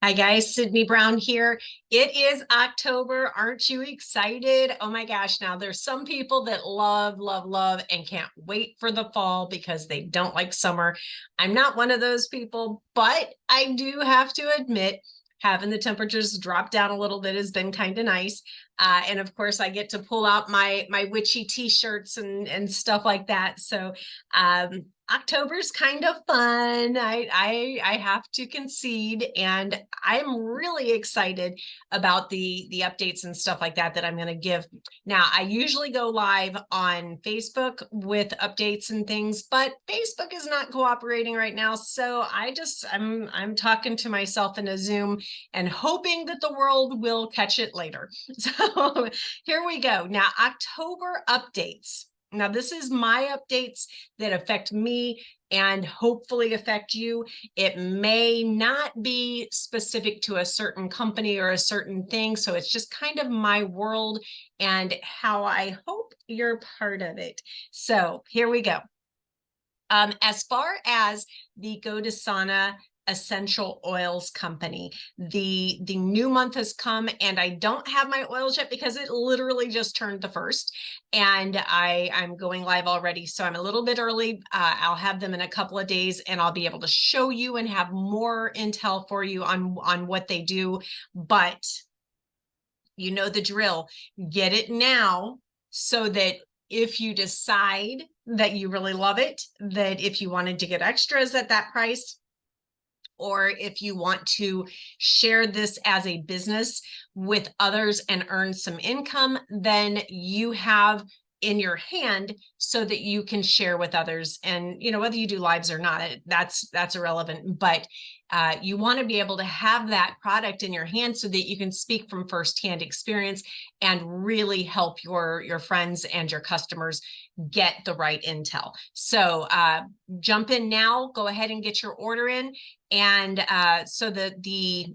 Hi guys, Sydney Brown here. It is October. Aren't you excited? Oh my gosh. Now there's some people that love and can't wait for the fall because they don't like summer. I'm not one of those people, but I do have to admit having the temperatures drop down a little bit has been kind of nice. And of course I get to pull out my witchy t-shirts and stuff like that. So October's kind of fun. I have to concede, and I'm really excited about the updates and stuff like that I'm going to give. Now, I usually go live on Facebook with updates and things, but Facebook is not cooperating right now, so I'm talking to myself in a Zoom and hoping that the world will catch it later. So here we go. Now, October updates. Now, this is my updates that affect me and hopefully affect you. It may not be specific to a certain company or a certain thing. So it's just kind of my world and how I hope you're part of it. So here we go. As far as the GoDesana essential oils company, the new month has come, and I don't have my oils yet because it literally just turned the 1st, and I'm going live already, so I'm a little bit early. I'll have them in a couple of days, and I'll be able to show you and have more intel for you on what they do. But you know the drill. Get it now so that if you decide that you really love it, that if you wanted to get extras at that price, or if you want to share this as a business with others and earn some income, then you have in your hand so that you can share with others. And whether you do lives or not, that's irrelevant, but you want to be able to have that product in your hand so that you can speak from firsthand experience and really help your friends and your customers get the right intel. So jump in now, go ahead and get your order in. And so the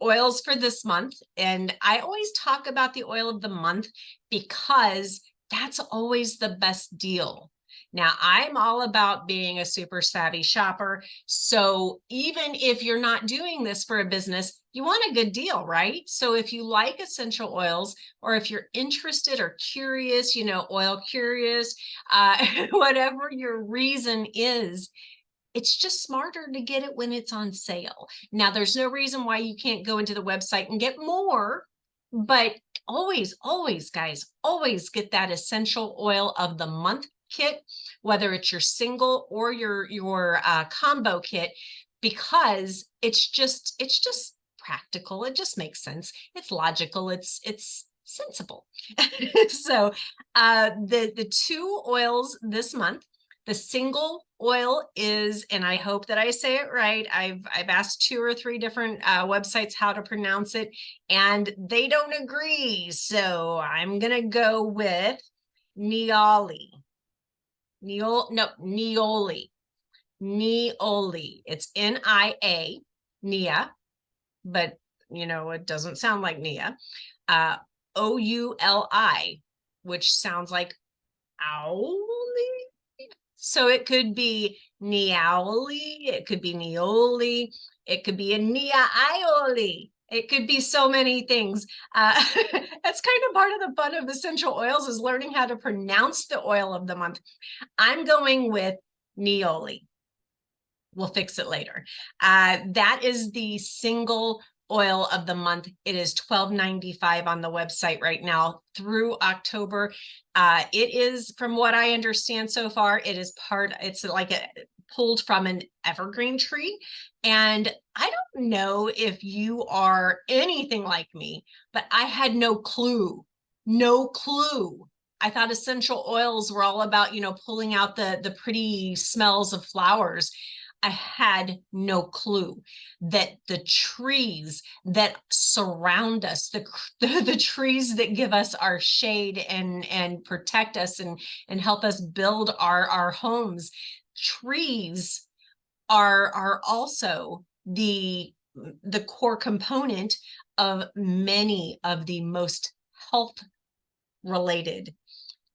oils for this month, and I always talk about the oil of the month because that's always the best deal. Now, I'm all about being a super savvy shopper. So even if you're not doing this for a business, you want a good deal, right? So if you like essential oils, or if you're interested or curious, oil curious, whatever your reason is, it's just smarter to get it when it's on sale. Now, there's no reason why you can't go into the website and get more, but always, guys, always get that essential oil of the month kit, whether it's your single or your combo kit, because it's just practical. It just makes sense. It's logical. It's sensible. So the two oils this month. The single oil is, and I hope that I say it right, I've asked 2 or 3 different websites how to pronounce it, and they don't agree. So I'm gonna go with Nioli. Nioli. Nioli. It's N-I-A, Nia, but it doesn't sound like Nia. O-U-L-I, which sounds like owly. So it could be Niaoli, it could be Nioli, it could be a Nia-ioli. It could be so many things. That's kind of part of the fun of essential oils, is learning how to pronounce the oil of the month. I'm going with Nioli. We'll fix it later. That is the single oil of the month. It is $12.95 on the website right now through October. It is, from what I understand so far, it's like pulled from an evergreen tree. And I don't know if you are anything like me, but I had no clue. I thought essential oils were all about, pulling out the pretty smells of flowers. I had no clue that the trees that surround us, the trees that give us our shade and protect us and help us build our homes, trees are also the core component of many of the most health related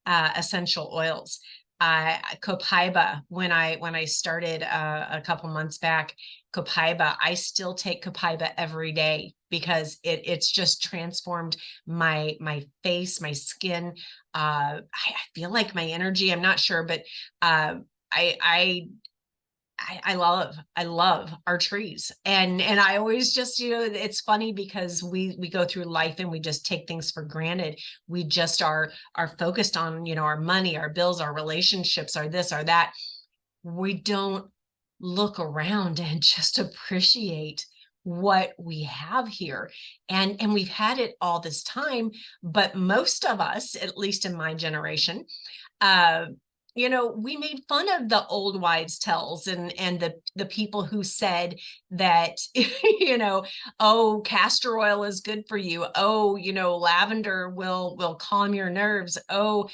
essential oils. Copaiba, when I started a couple months back, Copaiba, I still take Copaiba every day because it's just transformed my face, my skin. I feel like my energy, I'm not sure, but I love our trees. And I always just, it's funny because we go through life and we just take things for granted. We just are focused on, our money, our bills, our relationships, our this, our that. We don't look around and just appreciate what we have here. And we've had it all this time, but most of us, at least in my generation, uh, we made fun of the old wives' tales and the people who said that, oh, castor oil is good for you. Oh, lavender will calm your nerves. Oh,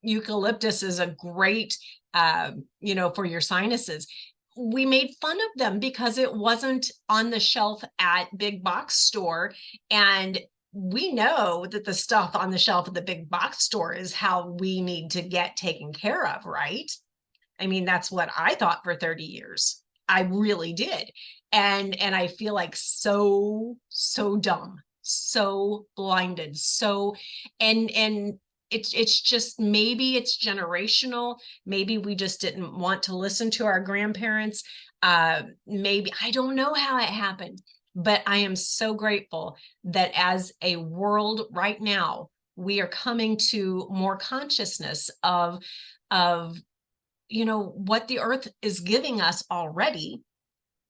eucalyptus is a great, for your sinuses. We made fun of them because it wasn't on the shelf at big box store. And we know that the stuff on the shelf at the big box store is how we need to get taken care of, right? I mean, that's what I thought for 30 years. I really did. And I feel like so dumb, so blinded, and it's just, maybe it's generational. Maybe we just didn't want to listen to our grandparents. Maybe, I don't know how it happened, but I am so grateful that as a world right now, we are coming to more consciousness of what the earth is giving us already,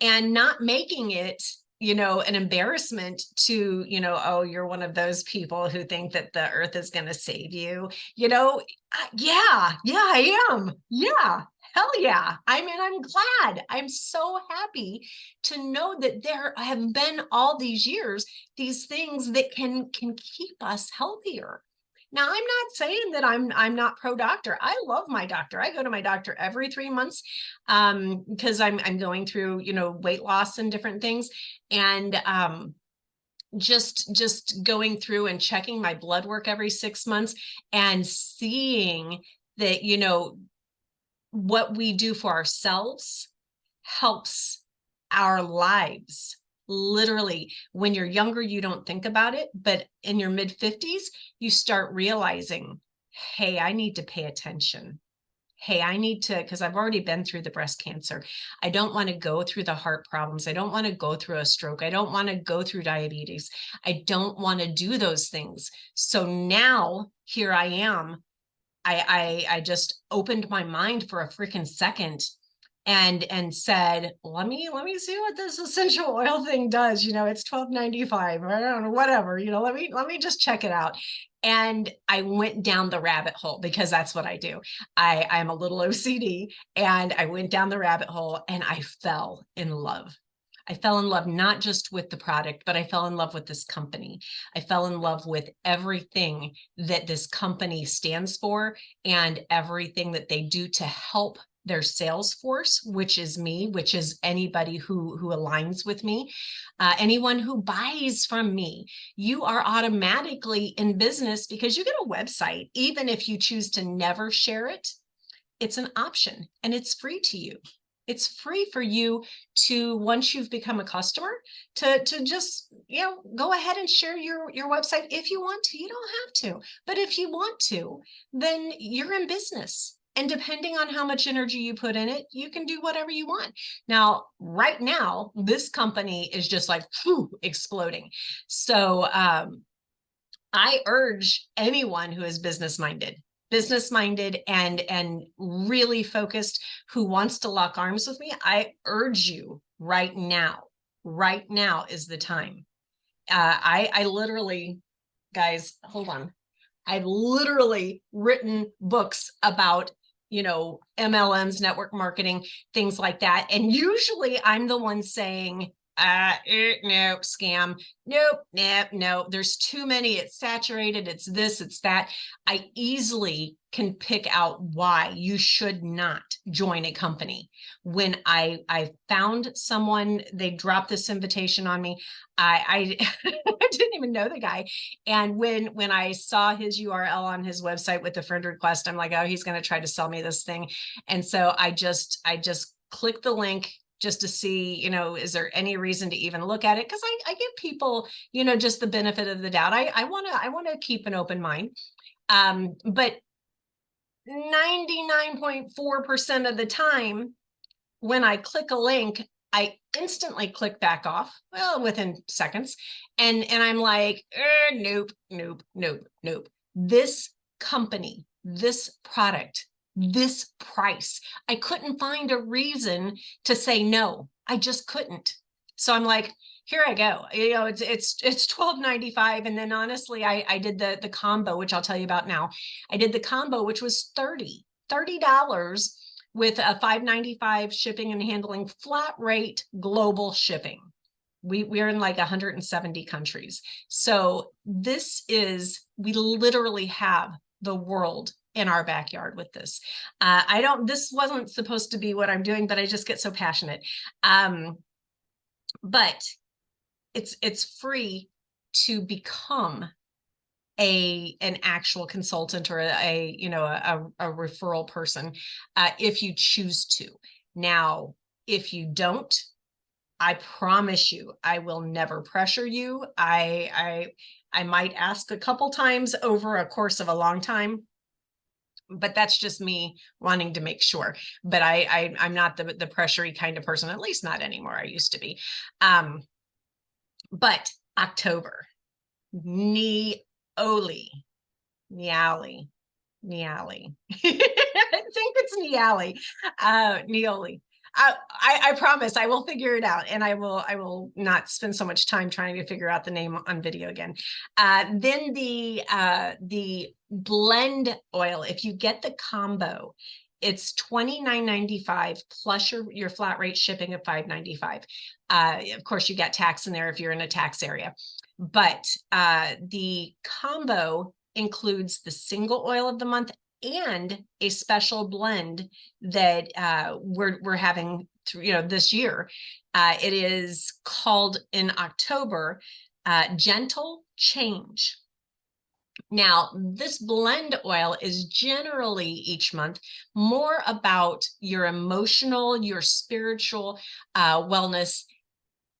and not making it, an embarrassment to, oh, you're one of those people who think that the earth is going to save you. Yeah, I am. Yeah. Hell yeah. I mean, I'm glad. I'm so happy to know that there have been all these years, these things that can keep us healthier. Now, I'm not saying that I'm not pro doctor. I love my doctor. I go to my doctor every 3 months because I'm going through, weight loss and different things. And just going through and checking my blood work every 6 months and seeing that, what we do for ourselves helps our lives. Literally, when you're younger, you don't think about it, but in your mid 50s, you start realizing, hey, I need to pay attention. Hey, I need to, because I've already been through the breast cancer. I don't want to go through the heart problems. I don't want to go through a stroke. I don't want to go through diabetes. I don't want to do those things. So now here I am. I just opened my mind for a freaking second and said, let me see what this essential oil thing does. It's $12.95. I don't know, whatever. Let me just check it out. And I went down the rabbit hole because that's what I do. I'm a little OCD, and I went down the rabbit hole and I fell in love. I fell in love not just with the product, but I fell in love with this company. I fell in love with everything that this company stands for and everything that they do to help their sales force, which is me, which is anybody who aligns with me, anyone who buys from me. You are automatically in business because you get a website. Even if you choose to never share it, it's an option and it's free to you. It's free for you to, once you've become a customer, to just, go ahead and share your website if you want to. You don't have to, but if you want to, then you're in business. And depending on how much energy you put in it, you can do whatever you want. Now, right now, this company is just like exploding. So I urge anyone who is business minded and really focused, who wants to lock arms with me, I urge you right now is the time. I literally, guys, hold on. I've literally written books about, MLMs, network marketing, things like that. And usually I'm the one saying, no, scam. Nope, nope, no. There's too many. It's saturated. It's this, it's that. I easily can pick out why you should not join a company. When I found someone, they dropped this invitation on me. I I didn't even know the guy. And when I saw his URL on his website with the friend request, I'm like, oh, he's going to try to sell me this thing. And so I just clicked the link just to see, is there any reason to even look at it? Because I give people, just the benefit of the doubt. I want to keep an open mind. But 99.4% of the time, when I click a link, I instantly click back off, well, within seconds. And I'm like, nope, nope, nope, nope. This company, this product, this price, I couldn't find a reason to say no. I just couldn't. So I'm like, here I go. It's $12.95. And then honestly, I did the combo, which I'll tell you about now. I did the combo, which was $30 with a $5.95 shipping and handling, flat rate global shipping. We're in like 170 countries. So we literally have the world in our backyard with this. This wasn't supposed to be what I'm doing, but I just get so passionate. But it's free to become an actual consultant or a referral person if you choose to. Now, if you don't, I promise you, I will never pressure you. I might ask a couple times over a course of a long time, but that's just me wanting to make sure. But I'm not the pressury kind of person, at least not anymore. I used to be. But October, Neoli. I think it's Neoli. I promise I will figure it out, and I will not spend so much time trying to figure out the name on video again. Then the blend oil, if you get the combo, it's $29.95 plus your flat rate shipping of $5.95. Of course, you get tax in there if you're in a tax area, but the combo includes the single oil of the month and a special blend that we're having this year. It is called in October Gentle Change. Now, this blend oil is generally each month more about your emotional, your spiritual wellness,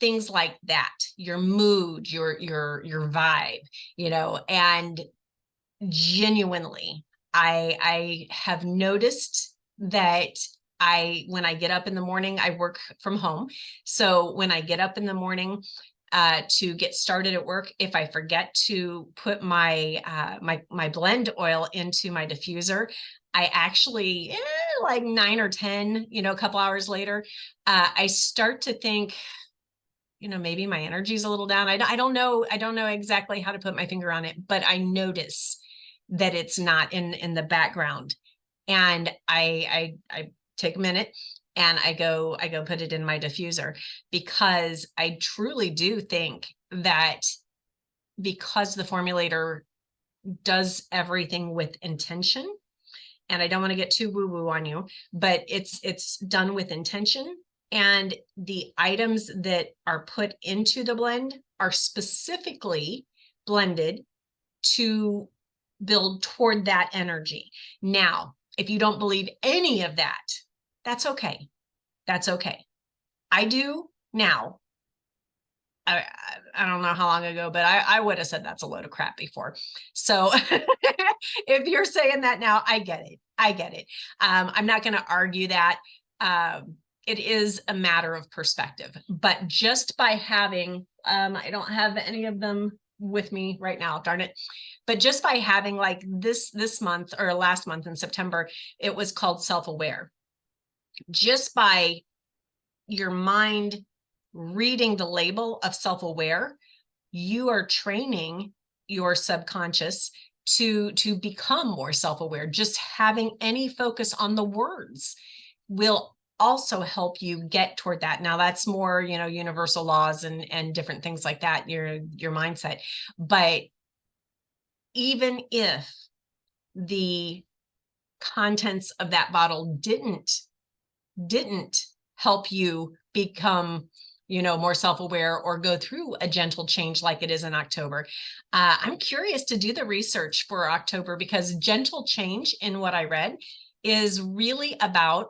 things like that, your mood, your vibe, and genuinely, I have noticed that when I get up in the morning, I work from home. So when I get up in the morning to get started at work, if I forget to put my blend oil into my diffuser, I actually, like 9 or 10, a couple hours later, I start to think, maybe my energy's a little down. I don't know exactly how to put my finger on it, but I notice that it's not in the background. And I take a minute and I go put it in my diffuser, because I truly do think that because the formulator does everything with intention, and I don't want to get too woo-woo on you, but it's done with intention. And the items that are put into the blend are specifically blended to build toward that energy. Now, if you don't believe any of that, that's okay. That's okay. I do now. I don't know how long ago, but I would have said that's a load of crap before. So if you're saying that now, I get it. I get it. I'm not going to argue that. It is a matter of perspective, but just by having, I don't have any of them with me right now, darn it. But just by having like this month or last month in September, it was called self-aware. Just by your mind reading the label of self-aware, you are training your subconscious to become more self-aware. Just having any focus on the words will also help you get toward that. Now that's more, universal laws and different things like that, your mindset. But even if the contents of that bottle didn't help you become more self-aware or go through a gentle change like it is in October, I'm curious to do the research for October, because gentle change, in what I read, is really about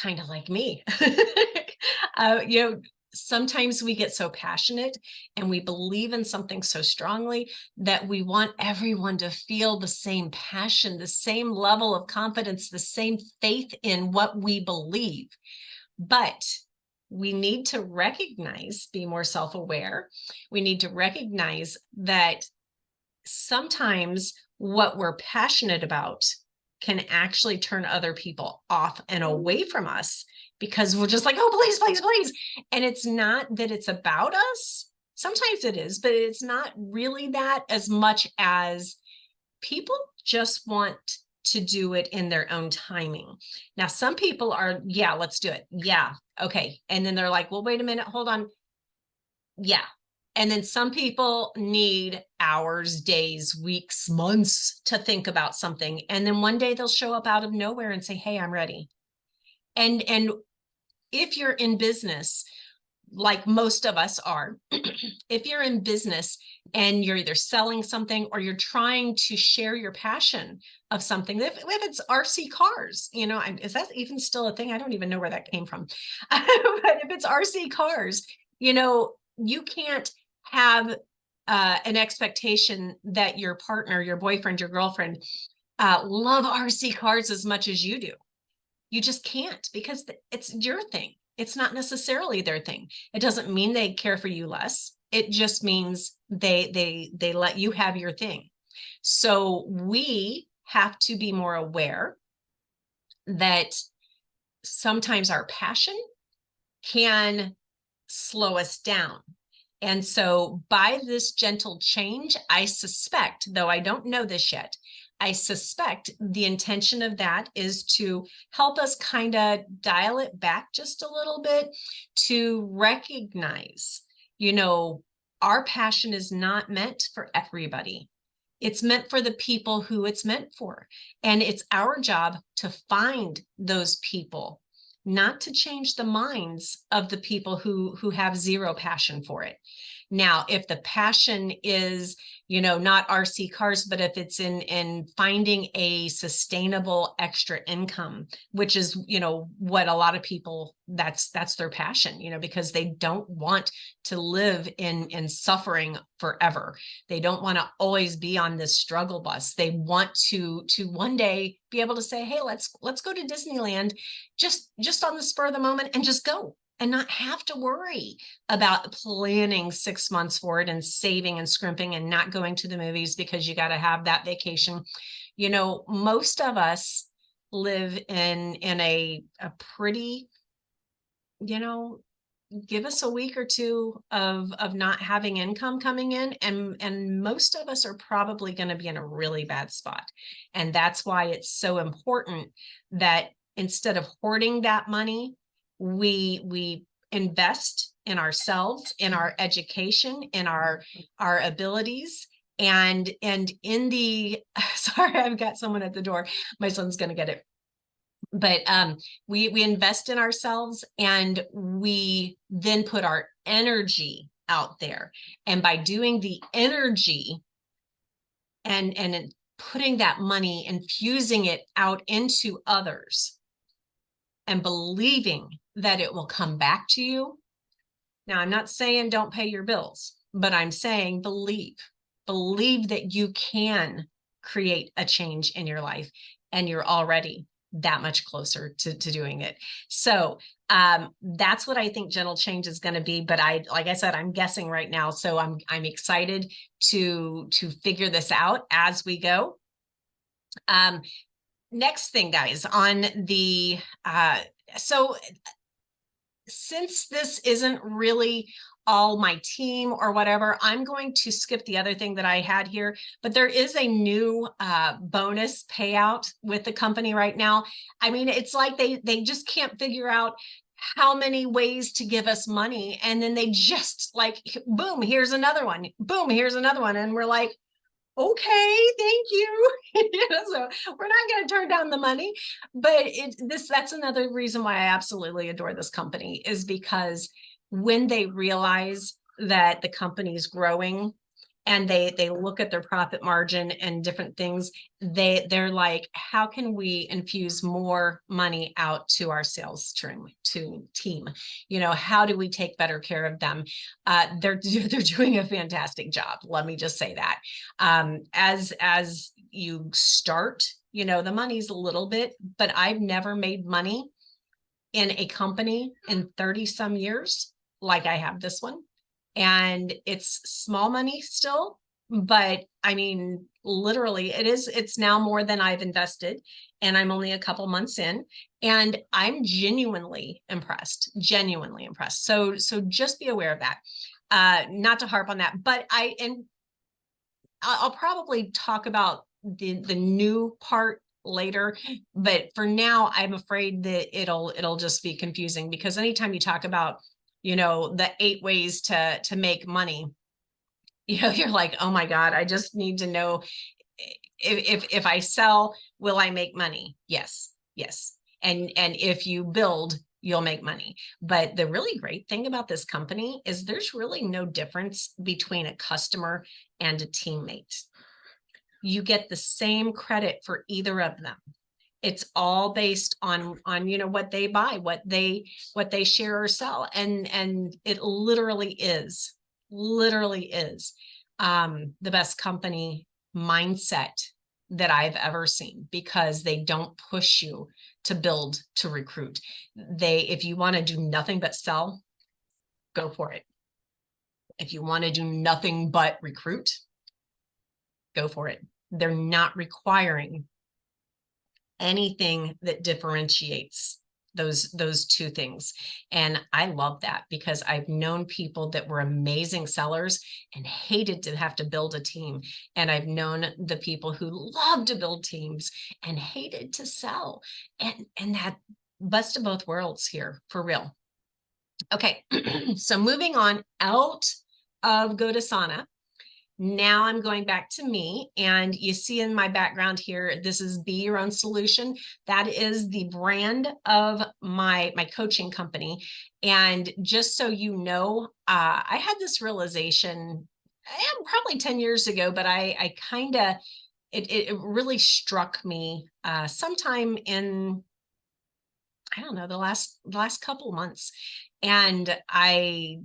kind of like me. Sometimes we get so passionate and we believe in something so strongly that we want everyone to feel the same passion, the same level of confidence, the same faith in what we believe. But we need to recognize, be more self-aware. We need to recognize that sometimes what we're passionate about can actually turn other people off and away from us, because we're just like, oh, please, please, please. And it's not that it's about us. Sometimes it is, but it's not really that, as much as people just want to do it in their own timing. Now, some people are, yeah, let's do it. Yeah. Okay. And then they're like, well, wait a minute, hold on. Yeah. And then some people need hours, days, weeks, months to think about something. And then one day they'll show up out of nowhere and say, hey, I'm ready. And if you're in business, like most of us are, if you're in business and you're either selling something or you're trying to share your passion of something, if it's RC cars, is that even still a thing? I don't even know where that came from. But if it's RC cars, you can't have an expectation that your partner, your boyfriend, your girlfriend love RC cars as much as you do. You just can't, because it's your thing. It's not necessarily their thing. It doesn't mean they care for you less. It just means they let you have your thing. So we have to be more aware that sometimes our passion can slow us down. And so by this gentle change, I suspect, though I don't know this yet, I suspect the intention of that is to help us kind of dial it back just a little bit, to recognize, our passion is not meant for everybody. It's meant for the people who it's meant for. And it's our job to find those people, not to change the minds of the people who have zero passion for it. Now, if the passion is, not RC cars, but if it's in finding a sustainable extra income, which is, what a lot of people, that's their passion, because they don't want to live in suffering forever. They don't want to always be on this struggle bus. They want to one day be able to say, hey, let's go to Disneyland just on the spur of the moment and just go, and not have to worry about planning 6 months for it and saving and scrimping and not going to the movies because you got to have that vacation. Most of us live in a pretty, give us a week or two of not having income coming in, and most of us are probably going to be in a really bad spot. And that's why it's so important that instead of hoarding that money, we invest in ourselves, in our education, in our abilities, and in the sorry, I've got someone at the door. My son's going to get it. But we invest in ourselves, and we then put our energy out there. And by doing the energy and putting that money, infusing it out into others, and believing that it will come back to you. Now, I'm not saying don't pay your bills, but I'm saying believe that you can create a change in your life, and you're already that much closer to doing it. So that's what I think gentle change is going to be. But like I said, I'm guessing right now. So I'm excited to figure this out as we go. Next thing, guys, on the, so since this isn't really all my team or whatever, I'm going to skip the other thing that I had here, but there is a new bonus payout with the company right now. I mean, it's like they just can't figure out how many ways to give us money. And then they just like, boom, here's another one. Boom, here's another one. And we're like, okay, thank you. So we're not going to turn down the money, but that's another reason why I absolutely adore this company, is because when they realize that the company is growing and they look at their profit margin and different things, they're like, how can we infuse more money out to our sales team? How do we take better care of them? They're doing a fantastic job. Let me just say that. As you start, the money's a little bit, but I've never made money in a company in 30 some years like I have this one. And it's small money still, but I mean, literally it's now more than I've invested, and I'm only a couple months in, and I'm genuinely impressed. So just be aware of that. Not to harp on that, but I'll probably talk about the new part later, but for now, I'm afraid that it'll just be confusing, because anytime you talk about, the 8 ways to make money, you're like, oh my God, I just need to know if I sell, will I make money? Yes. And if you build, you'll make money. But the really great thing about this company is there's really no difference between a customer and a teammate. You get the same credit for either of them. It's all based on what they buy, what they share or sell, and it literally is the best company mindset that I've ever seen, because they don't push you to build, to recruit. If you want to do nothing but sell, go for it. If you want to do nothing but recruit, go for it. They're not requiring anything that differentiates those two things. And I love that, because I've known people that were amazing sellers and hated to have to build a team. And I've known the people who love to build teams and hated to sell. And that best of both worlds here, for real. Okay, so moving on out of GoDesana. Now I'm going back to me, and you see in my background here, this is Be Your Own Solution. That is the brand of my coaching company. And just so you know, I had this realization probably 10 years ago, but I kind of, it really struck me sometime in, I don't know, the last couple months. And I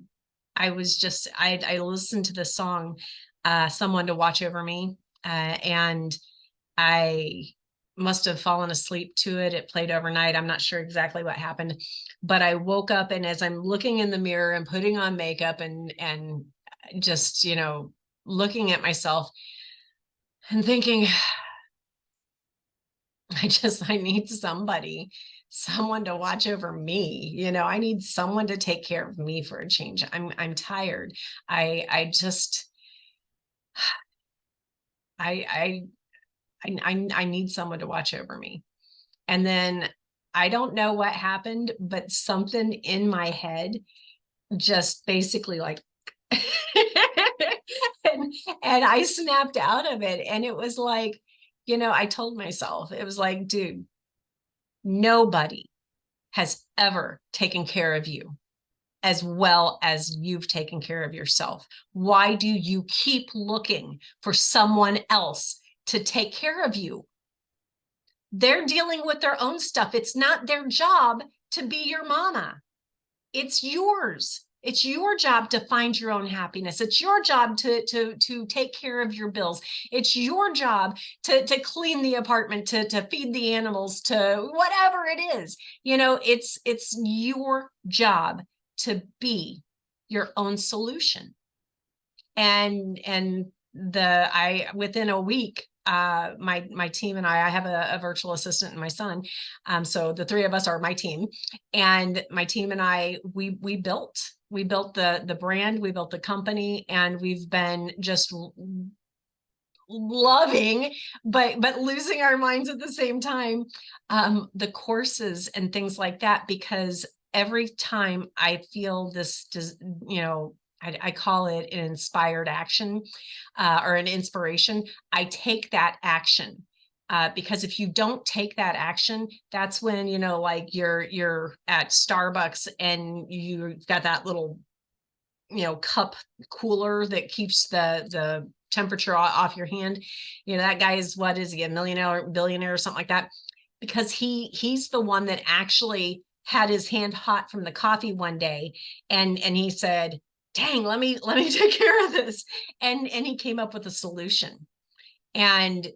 listened to the song, Someone to Watch Over Me, and I must have fallen asleep to it. It played overnight. I'm not sure exactly what happened, but I woke up, and as I'm looking in the mirror and putting on makeup and just, looking at myself and thinking, I need someone to watch over me. I need someone to take care of me for a change. I'm tired. I need someone to watch over me. And then I don't know what happened, but something in my head just basically like, and I snapped out of it. And it was like, I told myself, it was like, dude, nobody has ever taken care of you as well as you've taken care of yourself. Why do you keep looking for someone else to take care of you? They're dealing with their own stuff. It's not their job to be your mama. It's yours. It's your job to find your own happiness. It's your job to take care of your bills. It's your job to clean the apartment, to feed the animals, to whatever it is. It's your job to be your own solution. And within a week, my team and I have a virtual assistant and my son. So the three of us are my team, and my team and I, we built the brand, we built the company, and we've been just loving, but losing our minds at the same time, the courses and things like that, because every time I feel this, you know, I call it an inspired action, or an inspiration, I take that action. Because if you don't take that action, that's when, you know, like you're at Starbucks and you've got that little, you know, cup cooler that keeps the temperature off your hand. You know, that guy is, what is he, a millionaire, billionaire, or something like that? Because he's the one that actually had his hand hot from the coffee one day, and he said, dang, let me take care of this. And he came up with a solution, and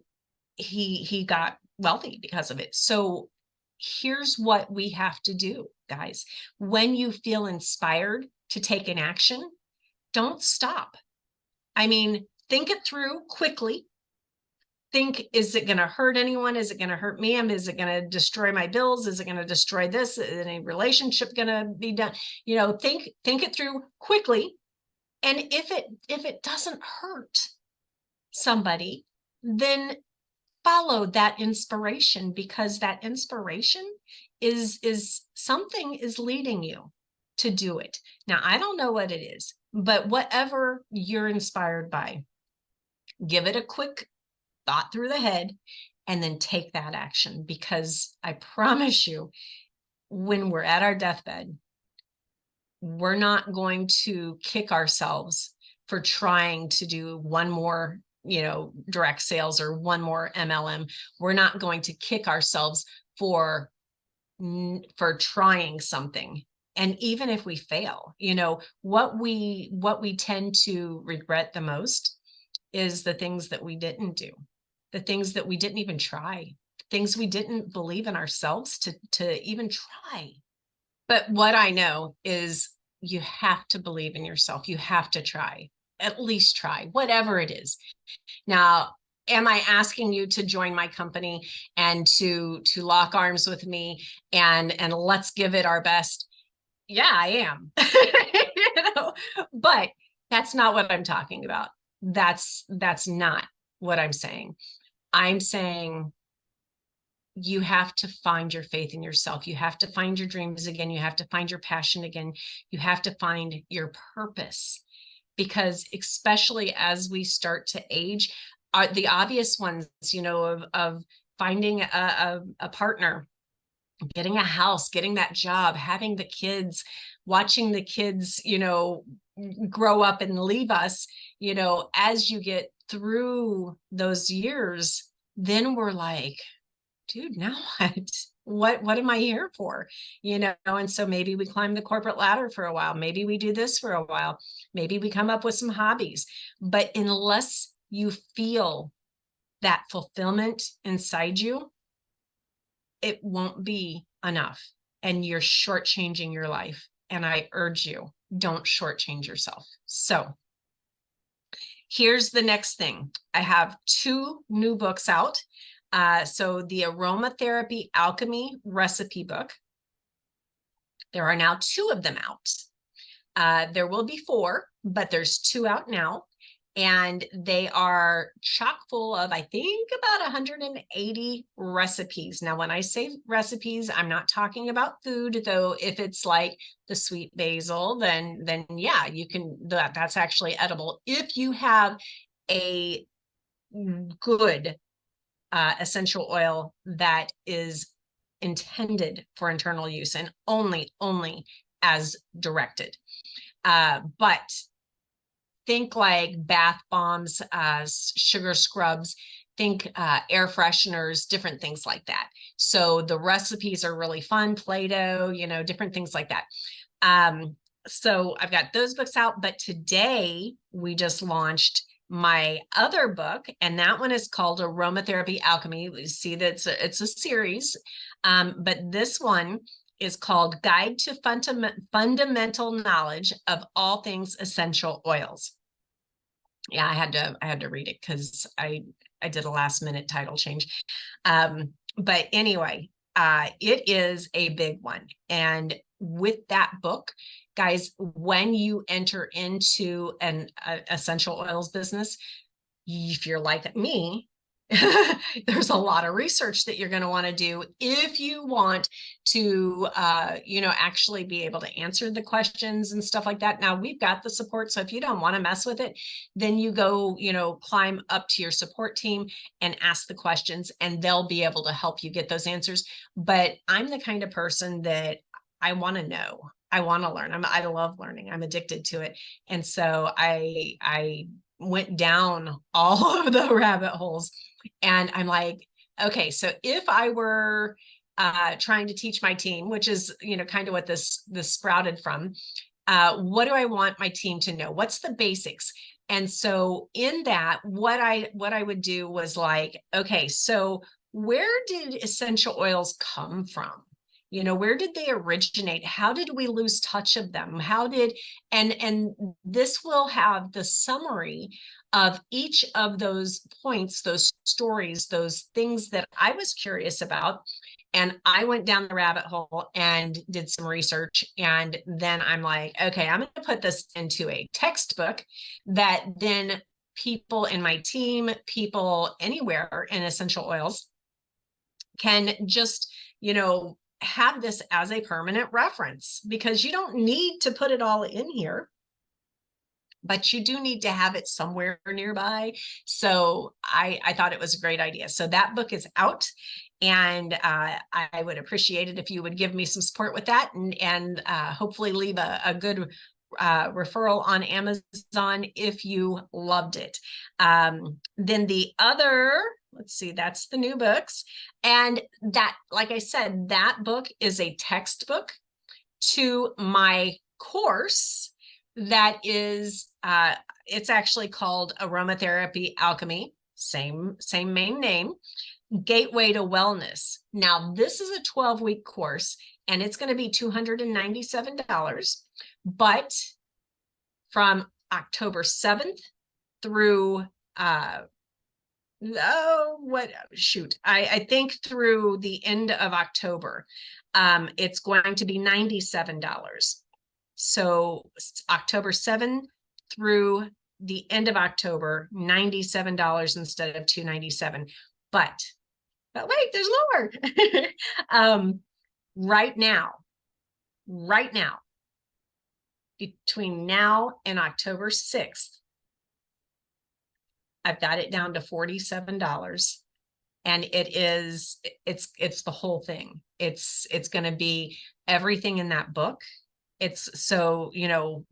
he got wealthy because of it. So here's what we have to do, guys. When you feel inspired to take an action, don't stop. I mean, think it through quickly. Think, is it going to hurt anyone? Is it going to hurt me? Is it going to destroy my bills? Is it going to destroy this? Is any relationship going to be done? You know, think it through quickly. And if it doesn't hurt somebody, then follow that inspiration, because that inspiration is something is leading you to do it. Now, I don't know what it is, but whatever you're inspired by, give it a quick thought through the head and then take that action, because I promise you, when we're at our deathbed, we're not going to kick ourselves for trying to do one more, you know, direct sales or one more MLM. We're not going to kick ourselves for trying something. And even if we fail, you know, what we tend to regret the most is the things that we didn't do, the things that we didn't even try, things we didn't believe in ourselves to even try. But what I know is you have to believe in yourself. You have to try, at least try, whatever it is. Now, am I asking you to join my company and to lock arms with me and let's give it our best? Yeah, I am. You know, but that's not what I'm talking about. That's not what I'm saying. I'm saying you have to find your faith in yourself. You have to find your dreams again. You have to find your passion again. You have to find your purpose, because especially as we start to age, the obvious ones, you know, of finding a partner, getting a house, getting that job, having the kids, watching the kids, you know, grow up and leave us, you know, as you get through those years, then we're like, dude, now what am I here for? You know, and so maybe we climb the corporate ladder for a while. Maybe we do this for a while. Maybe we come up with some hobbies. But unless you feel that fulfillment inside you, it won't be enough. And you're shortchanging your life. And I urge you, don't shortchange yourself. So here's the next thing. I have 2 new books out. So the Aromatherapy Alchemy recipe book, there are now 2 of them out. There will be 4, but there's 2 out now. And they are chock full of, I think, about 180 recipes. Now, when I say recipes, I'm not talking about food, though. If it's like the sweet basil, then yeah, you can, that's actually edible. If you have a good essential oil that is intended for internal use and only as directed. But think like bath bombs, sugar scrubs, think air fresheners, different things like that. So the recipes are really fun, Play-Doh, you know, different things like that. So I've got those books out, but today we just launched my other book, and that one is called Aromatherapy Alchemy. You see that it's a series, but this one is called Guide to Fundamental Knowledge of All Things Essential Oils. Yeah, I had to read it because I did a last minute title change. But anyway, it is a big one. And with that book, guys, when you enter into an essential oils business, if you're like me, there's a lot of research that you're going to want to do if you want to, actually be able to answer the questions and stuff like that. Now we've got the support. So if you don't want to mess with it, then you go, climb up to your support team and ask the questions and they'll be able to help you get those answers. But I'm the kind of person that I want to know. I want to learn. I love learning. I'm addicted to it. And so I went down all of the rabbit holes. And I'm like, okay, so if I were trying to teach my team, which is, kind of what this sprouted from, what do I want my team to know? What's the basics? And so in that, what I would do was like, okay, so where did essential oils come from? Where did they originate? How did we lose touch of them? And this will have the summary of each of those points, those stories, those things that I was curious about. And I went down the rabbit hole and did some research. And then I'm like, okay, I'm going to put this into a textbook that then people in my team, people anywhere in essential oils can just, have this as a permanent reference, because you don't need to put it all in here, but you do need to have it somewhere nearby. So I thought it was a great idea. So that book is out, and I would appreciate it if you would give me some support with that, and hopefully leave a good referral on Amazon if you loved it. Then the other, let's see, that's the new books. And that, like I said, that book is a textbook to my course that is, it's actually called Aromatherapy Alchemy, same main name, Gateway to Wellness. Now, this is a 12-week course, and it's going to be $297, but from October 7th through I think through the end of October, it's going to be $97. So October 7th through the end of October, $97 instead of $297. But wait, there's lower. Right now, between now and October 6th, I've got it down to $47. And it's the whole thing. It's going to be everything in that book. It's so,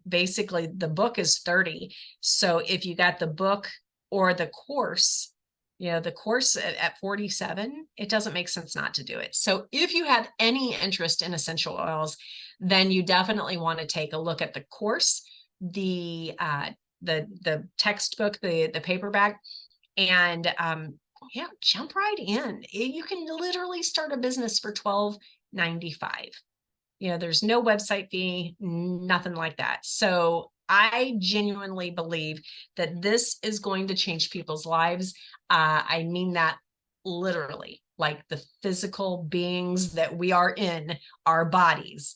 basically the book is 30. So if you got the book or the course, the course at 47, it doesn't make sense not to do it. So if you have any interest in essential oils, then you definitely want to take a look at the course, the textbook, the paperback, and jump right in. You can literally start a business for $12.95. There's no website fee, nothing like that. So I genuinely believe that this is going to change people's lives. I mean that literally, like the physical beings that we are in our bodies.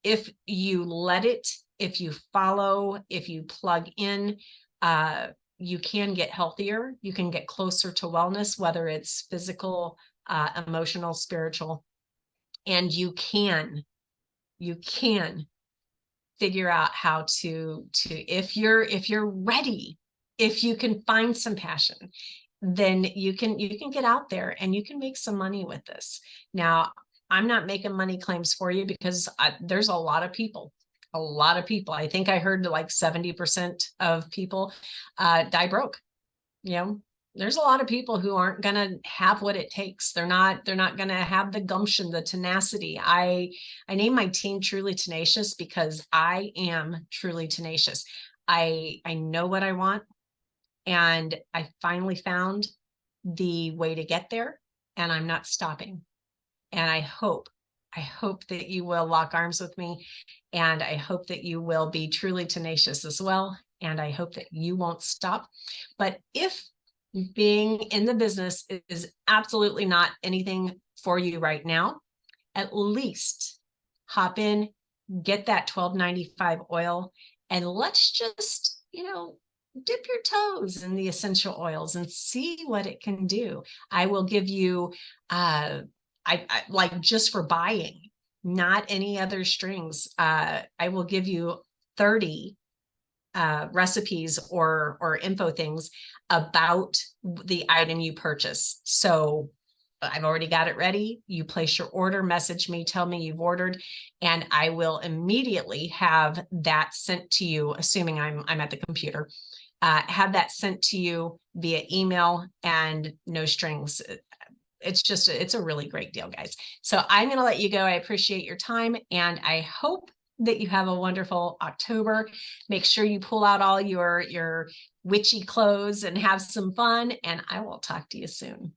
If you let it, if you follow, if you plug in, you can get healthier. You can get closer to wellness, whether it's physical, emotional, spiritual, and you can figure out how to if you're ready, if you can find some passion, then you can get out there and you can make some money with this. Now, I'm not making money claims for you, because there's a lot of people. I think I heard like 70% of people die broke. There's a lot of people who aren't going to have what it takes. They're not going to have the gumption, the tenacity. I name my team Truly Tenacious because I am truly tenacious. I know what I want, and I finally found the way to get there, and I'm not stopping. And I hope that you will lock arms with me, and I hope that you will be truly tenacious as well. and I hope that you won't stop. But if being in the business is absolutely not anything for you right now, at least hop in, get that $12.95 oil, and let's just, dip your toes in the essential oils and see what it can do. I will give you, I like, just for buying, not any other strings. I will give you 30 recipes or info things about the item you purchase. So I've already got it ready. You place your order, message me, tell me you've ordered, and I will immediately have that sent to you, assuming I'm at the computer. Have that sent to you via email and no strings. It's a really great deal, guys. So I'm going to let you go. I appreciate your time, and I hope that you have a wonderful October. Make sure you pull out all your witchy clothes and have some fun, and I will talk to you soon.